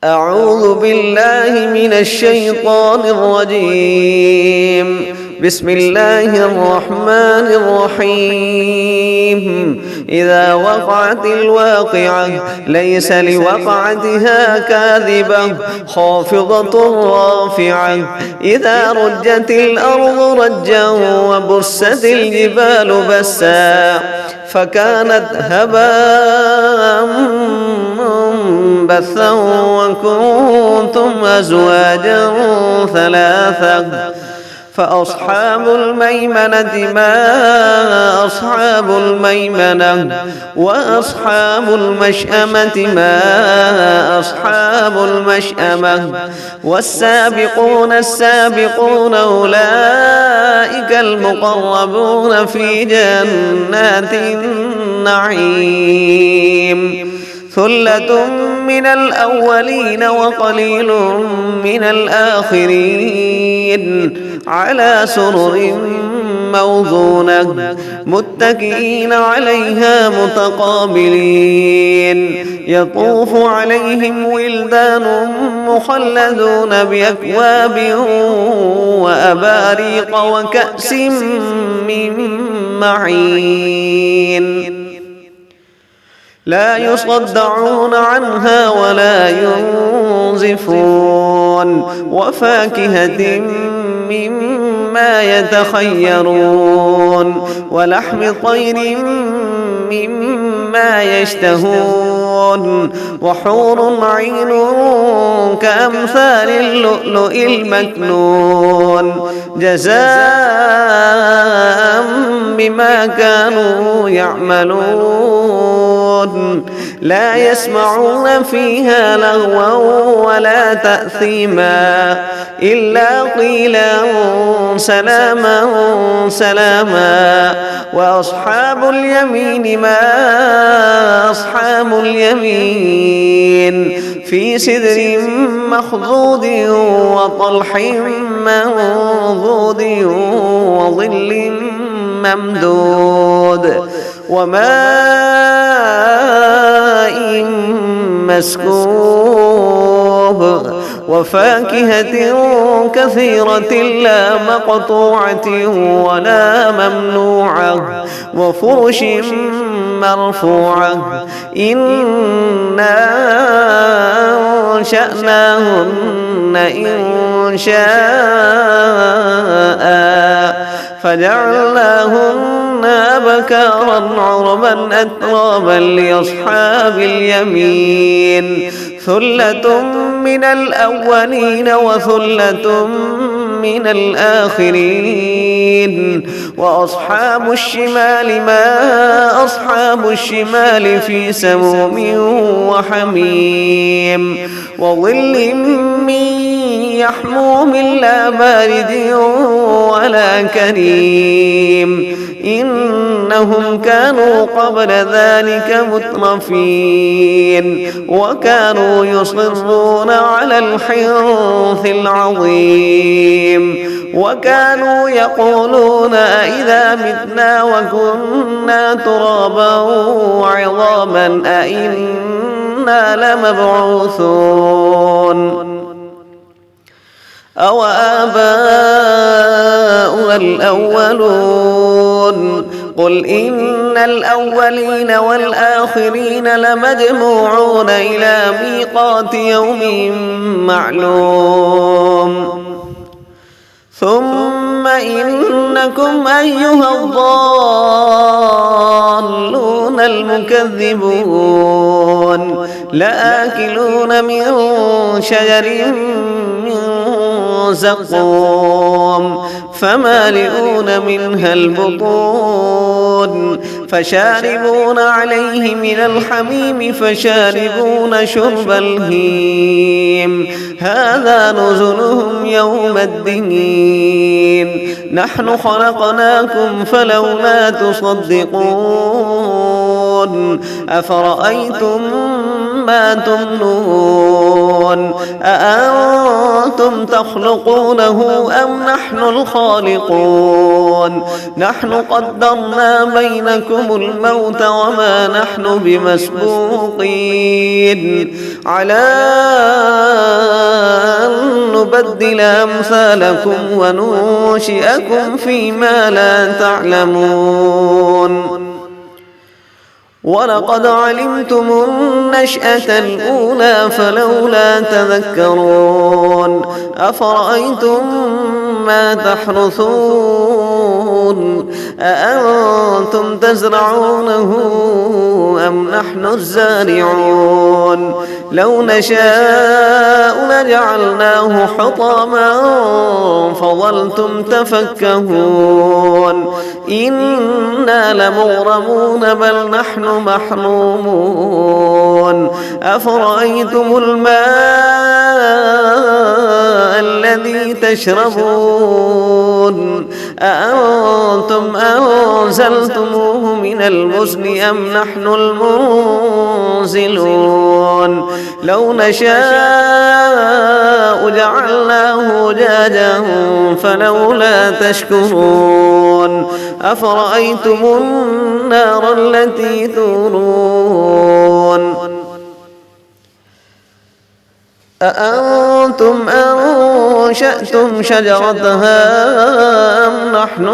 أعوذ بالله من الشيطان الرجيم. بسم الله الرحمن الرحيم. إذا وقعت الواقعة ليس لوقعتها كاذبة خافضة رافعة. إذا رجت الأرض رجا وبست الجبال بسا فكانت هباء منبثا وكنتم أزواجا ثلاثة. فأصحاب الميمنة ما أصحاب الميمنة، وأصحاب المشأمة ما أصحاب المشأمة. والسابقون السابقون أولئك المقربون في جنات النعيم. ثلة من الأولين وقليل من الآخرين على سرر موضونة متكئين عليها متقابلين. يطوف عليهم ولدان مخلدون بأكواب وأباريق وكأس من معين لا يصدعون عنها ولا ينزفون. وفاكهة مما يتخيرون ولحم طير مما يشتهون. وحور عين كأمثال اللؤلؤ المكنون جزاء بما كانوا يعملون. لا يسمعون فيها لغوا ولا تأثيما إلا قيلا سلاما سلاما. وأصحاب اليمين ما أصحاب اليمين في سدر مخضود وطلح منضود وظل ممدود وماء مسكوب. وفاكهة كثيرة لا مقطوعة ولا ممنوعة. وفرش مرفوعة. إنا أنشأناهن إن شاء فجعلناهن أبكارا عربا أترابا لأصحاب اليمين. ثلة من الأولين وثلة من الآخرين. وأصحاب الشمال ما أصحاب الشمال في سموم وحميم وظل من يحموم لا بارد ولا كريم. إنهم كانوا قبل ذلك مترفين وكانوا يصرون على الحنث العظيم. وكانوا يقولون أئذا متنا وكنا ترابا وعظاما أئنا لمبعوثون أو آباؤنا الأولون. قل إن الأولين والآخرين لمجموعون إلى ميقات يوم معلوم. ثم إنكم أيها الضالون المكذبون لآكلون من شجر من زقوم فمالئون منها البطون فشاربون عليه من الحميم فشاربون شرب الهيم. هذا نزلهم يوم الدين. نحن خلقناكم فلولا تصدقون. أفرأيتم ما تمنون أأنتم أأنتم تخلقونه أم نحن الخالقون نحن قدرنا بينكم الموت وما نحن بمسبوقين على أن نبدل أمثالكم وننشئكم فيما لا تعلمون ولقد علمتم النشأة الأولى فلولا تذكرون أفرأيتم ما تحرثون أأنتم تزرعونه أم نحن الزارعون لو نشاء لجعلناه حطاما فظلتم تفكهون إنا لمغرمون بل نحن محرومون أفرأيتم الماء الذي تشربون أأنتم أنزلتموه من المزن أم نحن المنزلون لو نشاء جعلناه أجاجا فلولا تشكرون أفرأيتم النار التي تورون أأنتم أنشأتم شجرتها أم نحن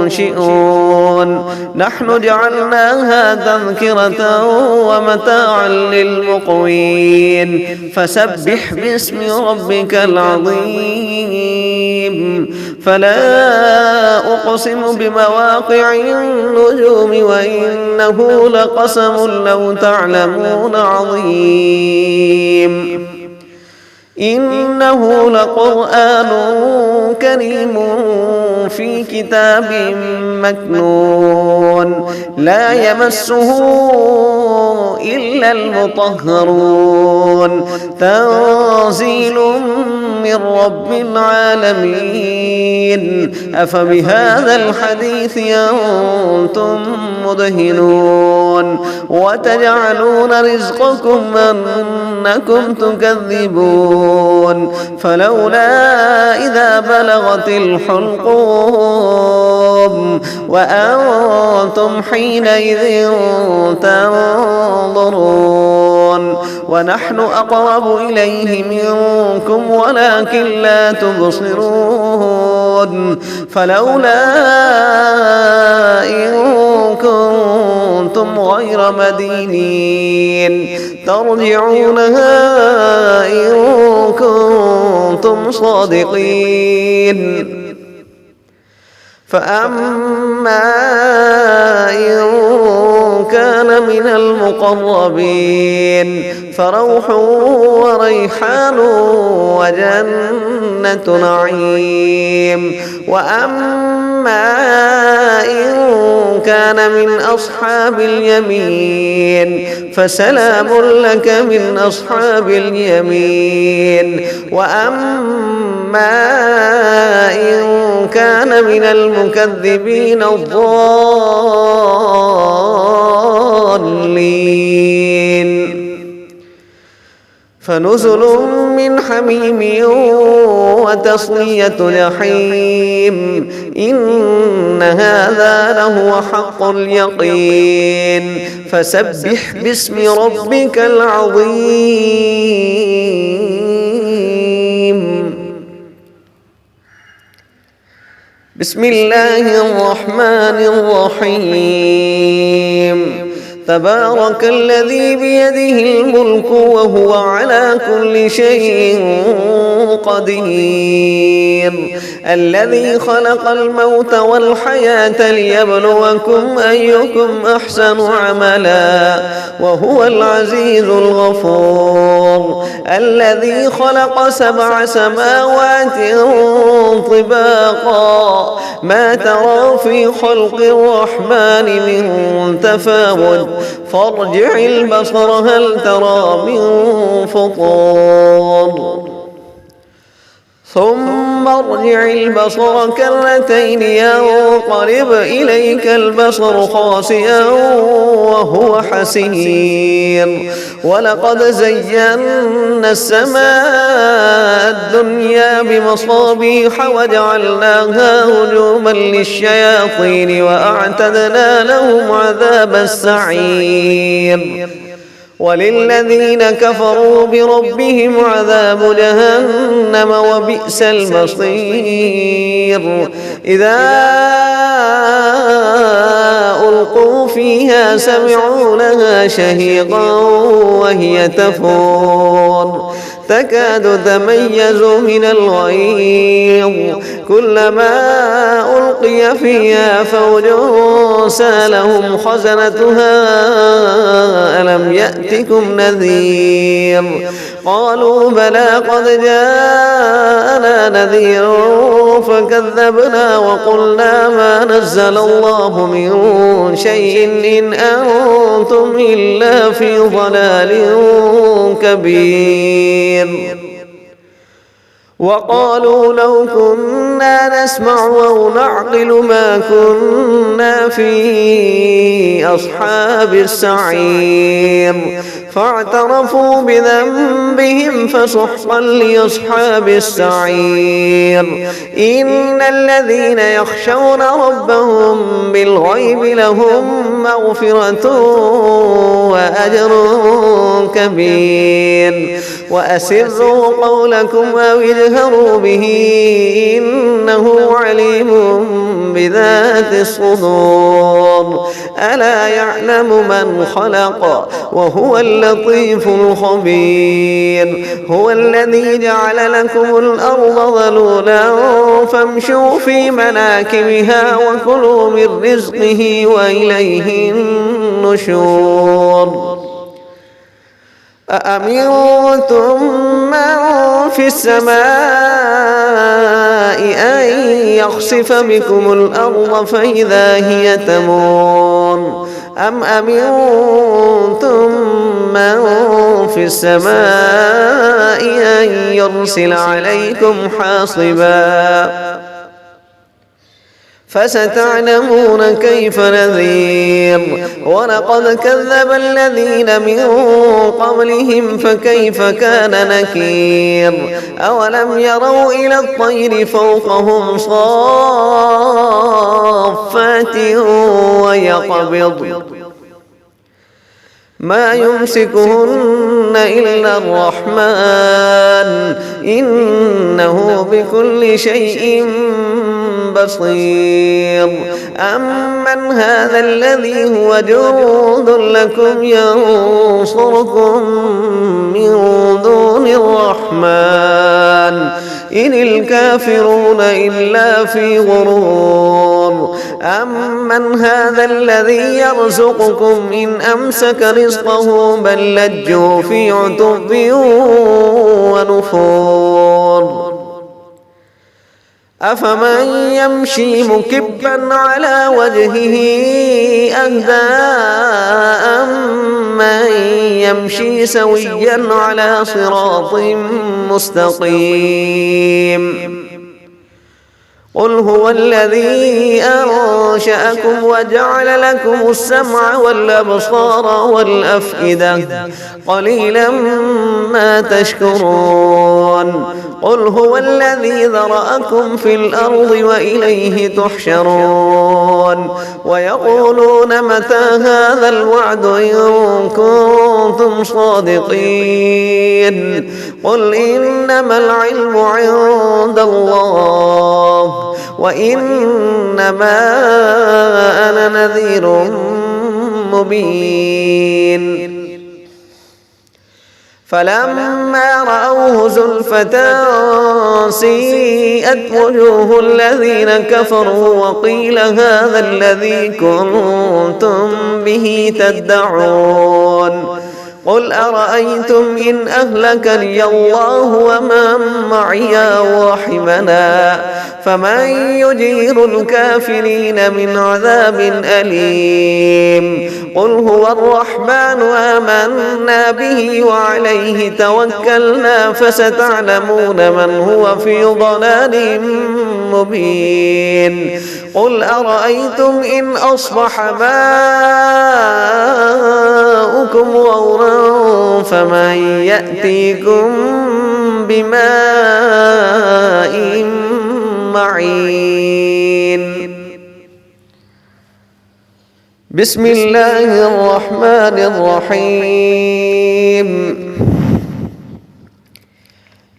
المنشئون نحن جعلناها تذكرة ومتاعا للمقوين فسبح باسم ربك العظيم فلا أقسم بمواقع النجوم وإنه لقسم لو تعلمون عظيم إنه لقرآن كريم في كتاب مكنون لا يمسه إلا المطهرون تنزيل من رب العالمين أفبهذا الحديث أنتم مدهنون وتجعلون رزقكم أنكم تكذبون فلولا إذا بلغت الحلقوم وأنتم حينئذ تنظرون ونحن أقرب إليه منكم ولكن لا تبصرون فلولا إن كنتم غير مدينين ترجعونها إن كنتم صادقين فأما إن كان من المقربين فروح وريحان وجنة نعيم وأما إن كان من أصحاب اليمين فسلام لك من أصحاب اليمين وأما إن كان من المكذبين الضالين فنزل من حميم وتصلية جحيم إن هذا لهو حق اليقين فسبح باسم ربك العظيم بسم الله الرحمن الرحيم تبارك الذي بيده الملك وهو على كل شيء قدير الذي خلق الموت والحياة ليبلوكم أيكم أحسن عملا وهو العزيز الغفور الذي خلق 7 سماوات طباقا ما ترى في خلق الرحمن من تفاوت فارجع البصر هل ترى من فطور ثم ثم ارجع البصر كرتين ينقلب إليك البصر خاسئا وهو حسير ولقد زينا السماء الدنيا بمصابيح وجعلناها هجوما للشياطين وأعتدنا لهم عذاب السعير وللذين كفروا بربهم عذاب جهنم وبئس المصير إذا ألقوا فيها سمعوا لها شهيقا وهي تفور تكاد تميز من الغيظ كلما ألقي فيها فوج سالهم خزنتها ألم يأتكم نذير قالوا بلى قد جاءنا نذير فكذبنا وقلنا ما نزل الله من شيء إن أنتم إلا في ضلال كبير وقالوا لو كنا نسمع أو نعقل ما كنا في أصحاب السعير فاعترفوا بذنبهم فسحقا لأصحاب السعير إن الذين يخشون ربهم بالغيب لهم مغفرة وأجر كبير وأسروا قولكم أو اجهروا به إنه عليم بذات الصدور ألا يعلم من خلق وهو اللطيف الخبير هو الذي جعل لكم الأرض ذلولا فامشوا في مناكبها وكلوا من رزقه وإليه النشور أأمنتم من في السماء أن يخسف بكم الأرض فإذا هي تمور أم أمنتم من في السماء أن يرسل عليكم حاصبا فستعلمون كيف نذير ولقد كذب الذين من قبلهم فكيف كان نكير أولم يروا إلى الطير فوقهم صافات ويقبض ما يمسكهن إلا الرحمن إنه بكل شيء بصير أمن هذا الذي هو جند لكم ينصركم من دون الرحمن إن الكافرون إلا في غرور أمن هذا الذي يرزقكم إن أمسك رزقه بل لجوا في عتب ونفور أفمن يمشي مكبا على وجهه أهدى أمن يمشي سويا على صراط مستقيم قل هو الذي أنشأكم وجعل لكم السمع والأبصار والأفئدة قليلا ما تشكرون قل هو الذي ذرأكم في الأرض وإليه تحشرون ويقولون متى هذا الوعد إن كنتم صادقين قل إنما العلم عند الله وإنما أنا نذير مبين فلما رأوه زلفة سيئت وجوه الذين كفروا وقيل هذا الذي كنتم به تدعون قل أرأيتم إن أهلكني الله ومن معي أو رحمنا فمن يجير الكافرين من عذاب أليم قل هو الرحمن آمنا به وعليه توكلنا فستعلمون من هو في ضلال مبين قل أرأيتم إن أصبح ماؤكم غورا فمن يأتيكم بماء معين بسم الله الرحمن الرحيم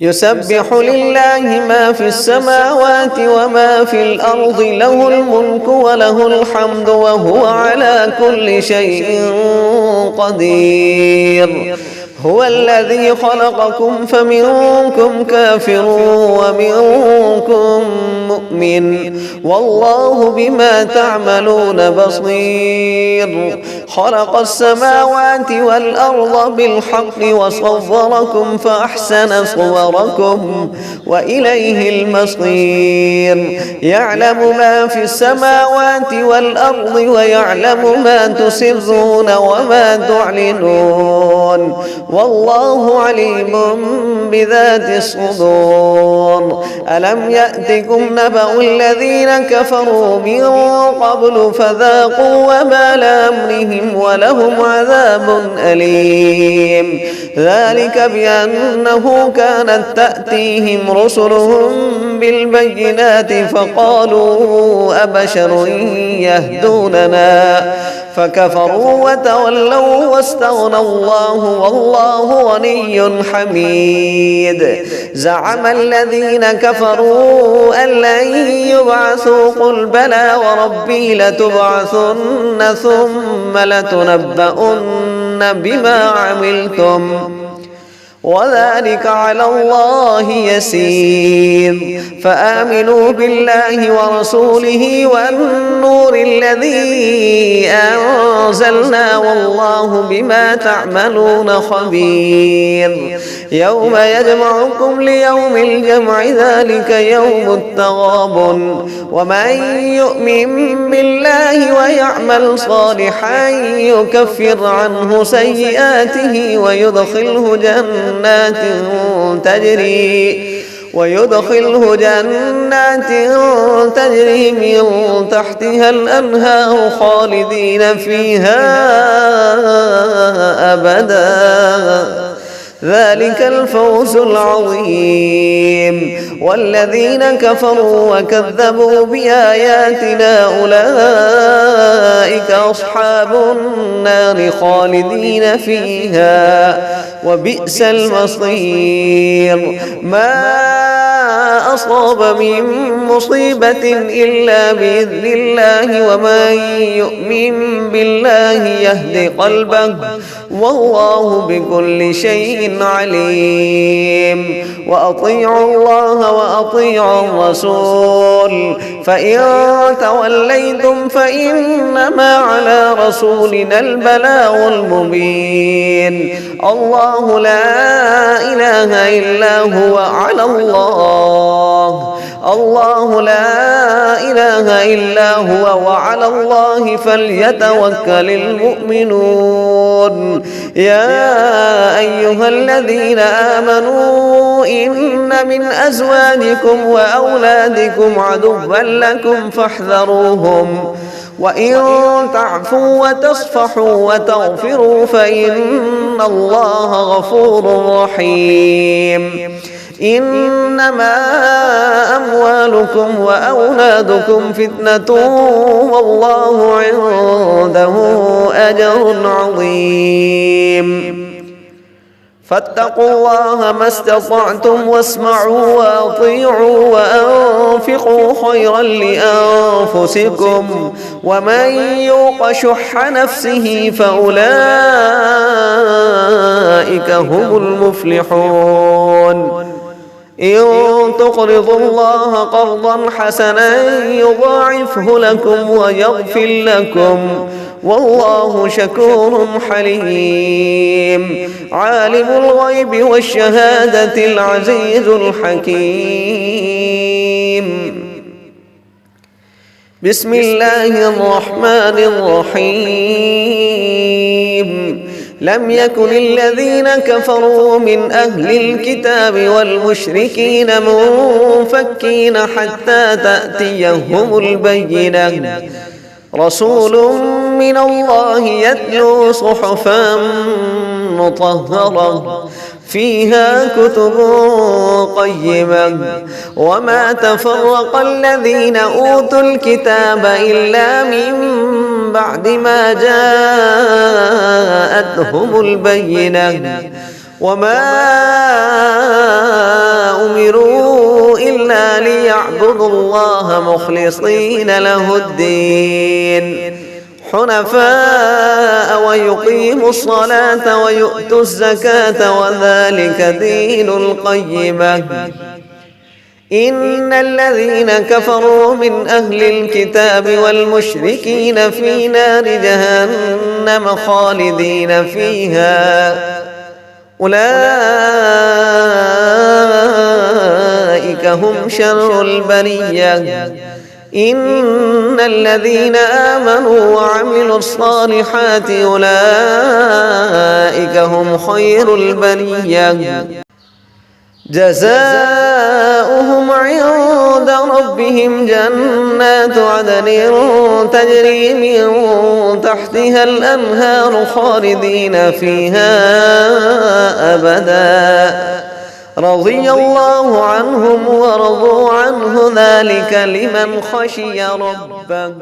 يسبح لله ما في السماوات وما في الأرض له الملك وله الحمد وهو على كل شيء قدير هو الذي خلقكم فمنكم كافر ومنكم مؤمن والله بما تعملون بصير خلق السماوات والأرض بالحق وصوركم فأحسن صوركم وإليه المصير يعلم ما في السماوات والأرض ويعلم ما تسرون وما تعلنون والله عليم بذات الصدور ألم يأتكم نبأ الذين كفروا من قبل فذاقوا وبال أمرهم ولهم عذاب أليم ذلك بأنه كانت تأتيهم رسلهم بالبينات فقالوا أبشر يهدوننا فكفروا وتولوا واستغنى الله والله غني حميد زعم الذين كفروا أن لن يبعثوا قل بلى وربي لتبعثن ثم لتنبؤن بما عملتم وذلك على الله يسير فآمنوا بالله ورسوله والنور الذي أنزلنا والله بما تعملون خبير يوم يجمعكم ليوم الجمع ذلك يوم التغابن ومن يؤمن بالله ويعمل صالحا يكفر عنه سيئاته ويدخله جنات تجري من تحتها الأنهار خالدين فيها أبدا ذلك الفوز العظيم والذين كفروا وكذبوا بآياتنا أولئك أصحاب النار خالدين فيها وبئس المصير ما أصاب من مصيبة إلا بإذن الله ومن يؤمن بالله يهد قلبه والله بكل شيء عليم وأطيعوا الله وأطيعوا الرسول فإن توليتم فإنما على رسولنا البلاغ المبين الله لا إله إلا هو الله لا إله إلا هو وعلى الله فليتوكل المؤمنون يا أيها الذين آمنوا إن من أزواجكم وأولادكم عدوا لكم فاحذروهم وإن تعفوا وتصفحوا وتغفروا فإن الله غفور رحيم إنما أموالكم وأولادكم فتنة والله عنده أجر عظيم فاتقوا الله ما استطعتم واسمعوا وأطيعوا وأنفقوا خيرا لأنفسكم ومن يوق شح نفسه فأولئك هم المفلحون إن تقرضوا الله قرضا حسنا يضاعفه لكم ويغفر لكم والله شكور حليم. عالم الغيب والشهادة العزيز الحكيم. بسم الله الرحمن الرحيم. لم يكن الذين كفروا من أهل الكتاب والمشركين منفكين حتى تأتيهم البينة. رسول من الله يتلو صحفا مطهرة فيها كتب قيمة. وما تفرق الذين أوتوا الكتاب إلا من بعد ما جاءتهم البينة. وما أمروا إلا ليعبدوا الله مخلصين له الدين حنفاء ويقيموا الصلاة ويؤتوا الزكاة وذلك دين القيمة. إن الذين كفروا من أهل الكتاب والمشركين في نار جهنم خالدين فيها أولئك هم شر البرية. إن الذين آمنوا وعملوا الصالحات أولئك هم خير البرية. جزاؤهم عند ربهم جنات عدن تجري من تحتها الأنهار خالدين فيها أبدا. رضي الله عنهم ورضوا عنه ذلك لمن خشي ربه.